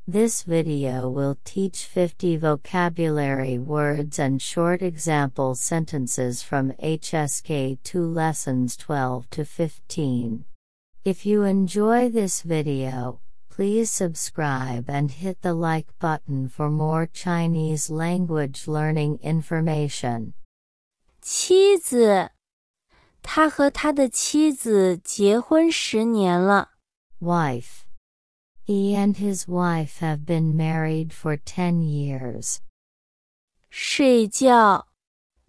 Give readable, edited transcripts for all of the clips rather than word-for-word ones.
This video will teach 50 vocabulary words and short example sentences from HSK2 lessons 12 to 15. If you enjoy this video, please subscribe and hit the like button for more Chinese language learning information. 妻子，他和他的妻子结婚10年了。Wife. He and his wife have been married for 10 years. 睡觉，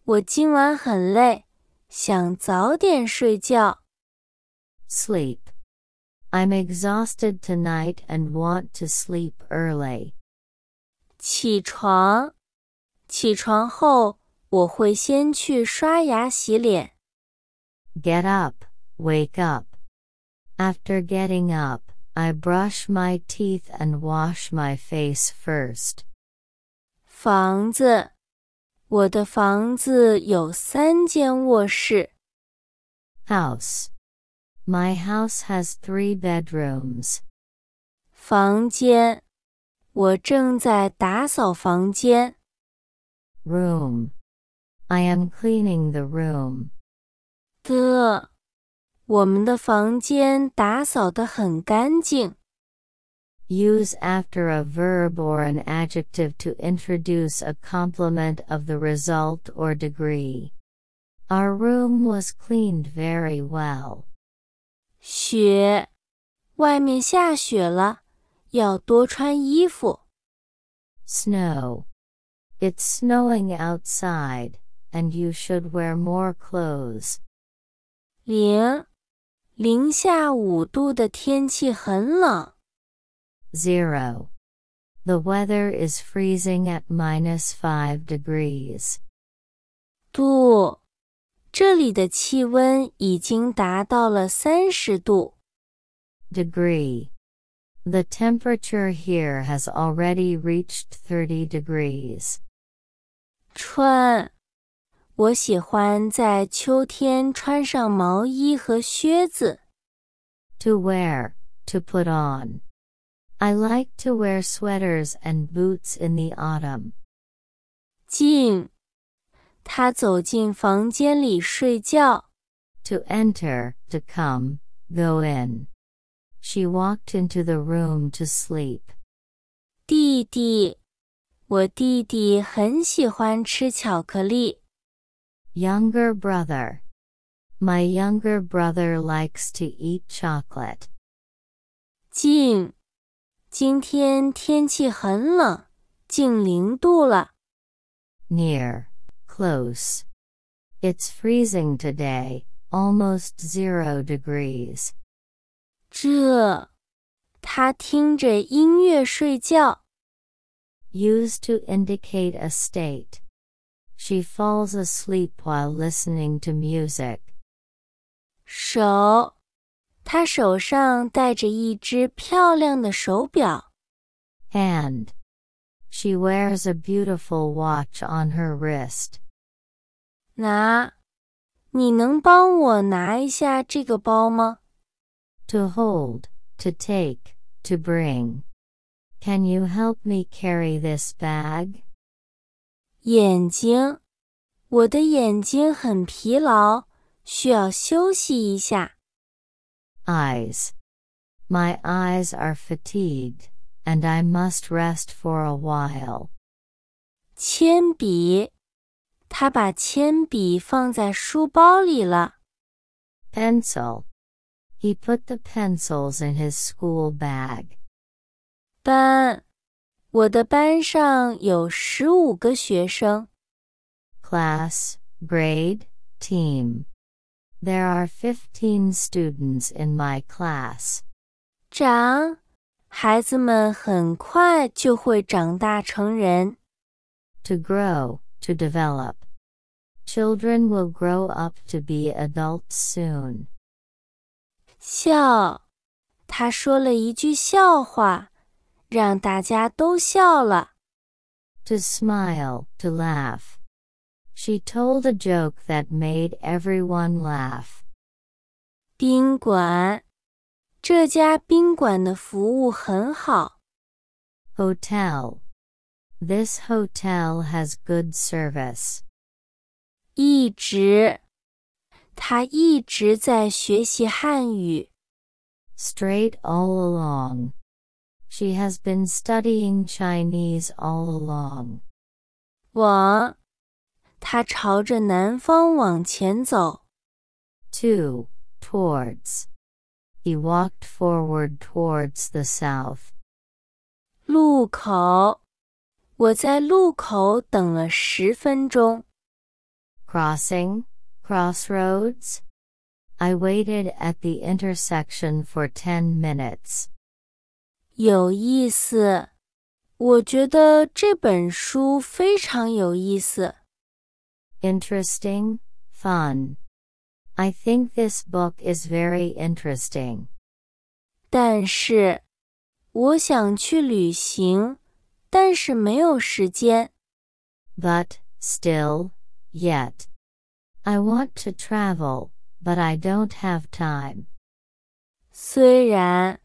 我今晚很累，想早点睡觉。Sleep. I'm exhausted tonight and want to sleep early. 起床，起床后我会先去刷牙洗脸。Get up, wake up. After getting up, I brush my teeth and wash my face first. 房子，我的房子有3间卧室。House. My house has 3 bedrooms. 房间，我正在打扫房间。Room. I am cleaning the room. 我们的房间打扫得很干净。Use after a verb or an adjective to introduce a complement of the result or degree. Our room was cleaned very well. 雪，外面下雪了，要多穿衣服。Snow. It's snowing outside, and you should wear more clothes. 零下5度的天气很冷。0. The weather is freezing at -5 degrees. 度，这里的气温已经达到了30度。Degree. The temperature here has already reached 30 degrees. 穿，我喜欢在秋天穿上毛衣和靴子。To wear, to put on. I like to wear sweaters and boots in the autumn. 进，他走进房间里睡觉。To enter, to come, go in. She walked into the room to sleep. 弟弟，我弟弟很喜欢吃巧克力。Younger brother. My younger brother likes to eat chocolate. 近，今天天气很冷，近0度了。Near, close. It's freezing today, almost 0 degrees. 他听着音乐睡觉。Used to indicate a state. She falls asleep while listening to music. 手，他手上戴着一只漂亮的手表。Hand. She wears a beautiful watch on her wrist. 你能帮我拿一下这个包吗？ To hold, to take, to bring. Can you help me carry this bag? 眼睛，我的眼睛很疲劳，需要休息一下。Eyes. My eyes are fatigued, and I must rest for a while. 铅笔，他把铅笔放在书包里了。Pencil. He put the pencils in his school bag. 班，我的班上有15个学生。Class, grade, team. There are 15 students in my class. 长，孩子们很快就会长大成人。To grow, to develop. Children will grow up to be adults soon. 笑，他说了一句笑话，让大家都笑了。To smile, to laugh. She told a joke that made everyone laugh. 宾馆，这家宾馆的服务很好。Hotel. This hotel has good service. 一直，他一直在学习汉语。Straight all along. She has been studying Chinese all along. 往，他朝着南方往前走。2. Towards. He walked forward towards the south. 路口，我在路口等了10分钟。Crossing, crossroads. I waited at the intersection for 10 minutes. 有意思，我觉得这本书非常有意思。Interesting, fun. I think this book is very interesting. 但是，我想去旅行，但是没有时间。But, still, yet. I want to travel, but I don't have time. 虽然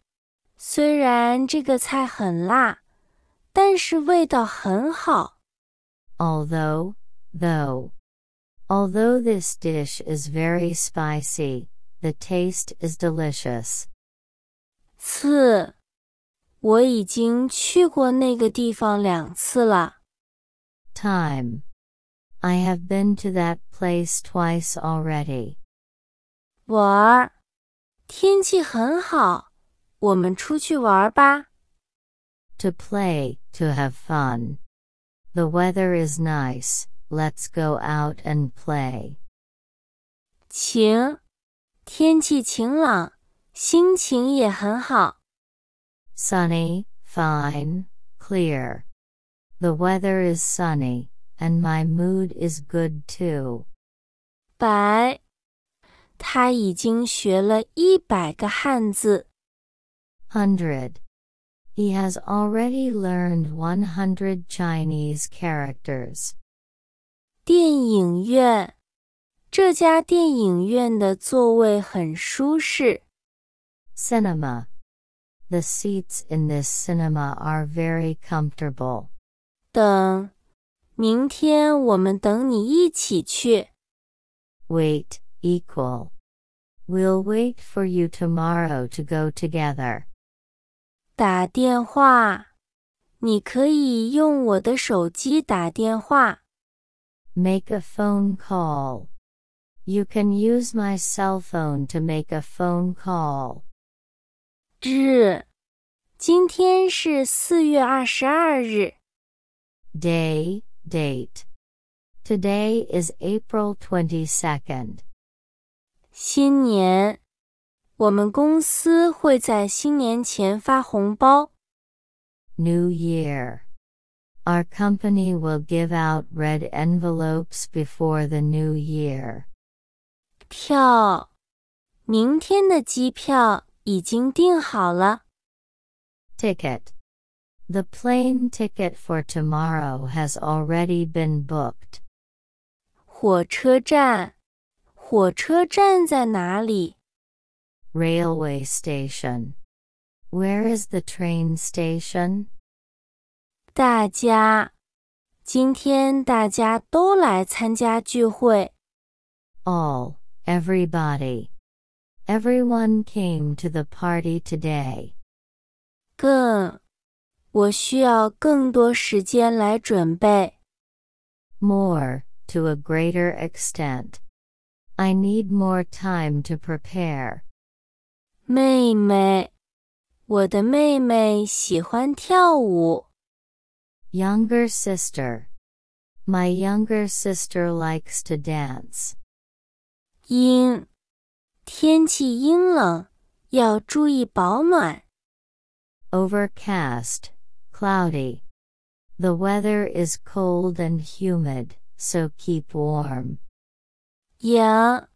这个菜很辣，但是味道很好。Although this dish is very spicy, the taste is delicious. 次，我已经去过那个地方2次了。Time. I have been to that place twice already. 玩，天气很好，我们出去玩吧。To play, to have fun. The weather is nice, let's go out and play. 晴，天气晴朗，心情也很好。Sunny, fine, clear. The weather is sunny, and my mood is good too. 白，他已经学了100个汉字。100. He has already learned 100 Chinese characters. 电影院，这家电影院的座位很舒适。Cinema. The seats in this cinema are very comfortable. 等，明天我们等你一起去。Wait, equal. We'll wait for you tomorrow to go together. 打电话，你可以用我的手机打电话。Make a phone call. You can use my cell phone to make a phone call. 日，今天是4月22日。Day, date. Today is April 22nd. 新年，我们公司会在新年前发红包。New Year. Our company will give out red envelopes before the new year. 票，明天的机票已经订好了。Ticket. The plane ticket for tomorrow has already been booked. 火车站，火车站在哪里？ Railway station. Where is the train station? 大家，今天大家都来参加聚会。All, everybody. Everyone came to the party today. 我需要更多时间来准备。More, to a greater extent. I need more time to prepare. 妹妹，我的妹妹喜欢跳舞。Younger sister. My younger sister likes to dance. 阴，天气阴冷，要注意保暖。Overcast, cloudy. The weather is cold and humid, so keep warm. 阳，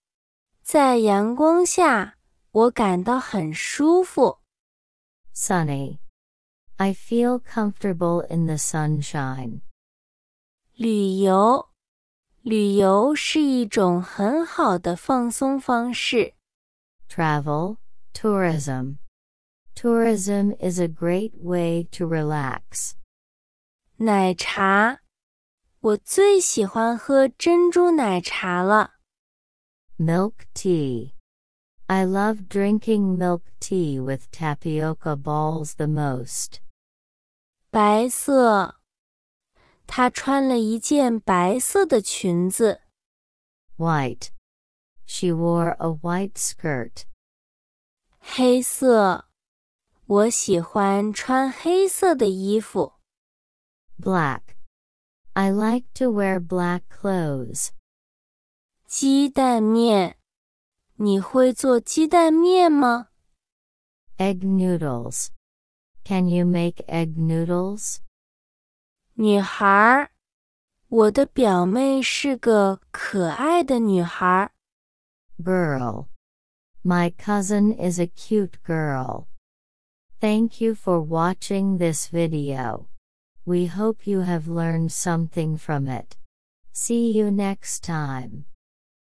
在阳光下，我感到很舒服。Sunny. I feel comfortable in the sunshine. 旅游，旅游是一种很好的放松方式。Travel, tourism. Tourism is a great way to relax. 奶茶，我最喜欢喝珍珠奶茶了。Milk tea. I love drinking milk tea with tapioca balls the most. 白色，她穿了一件白色的裙子。White. She wore a white skirt. 黑色，我喜欢穿黑色的衣服。Black. I like to wear black clothes. 鸡蛋面，你会做鸡蛋面吗？ Egg noodles. Can you make egg noodles? 女孩，我的表妹是个可爱的女孩。Girl. My cousin is a cute girl. Thank you for watching this video. We hope you have learned something from it. See you next time.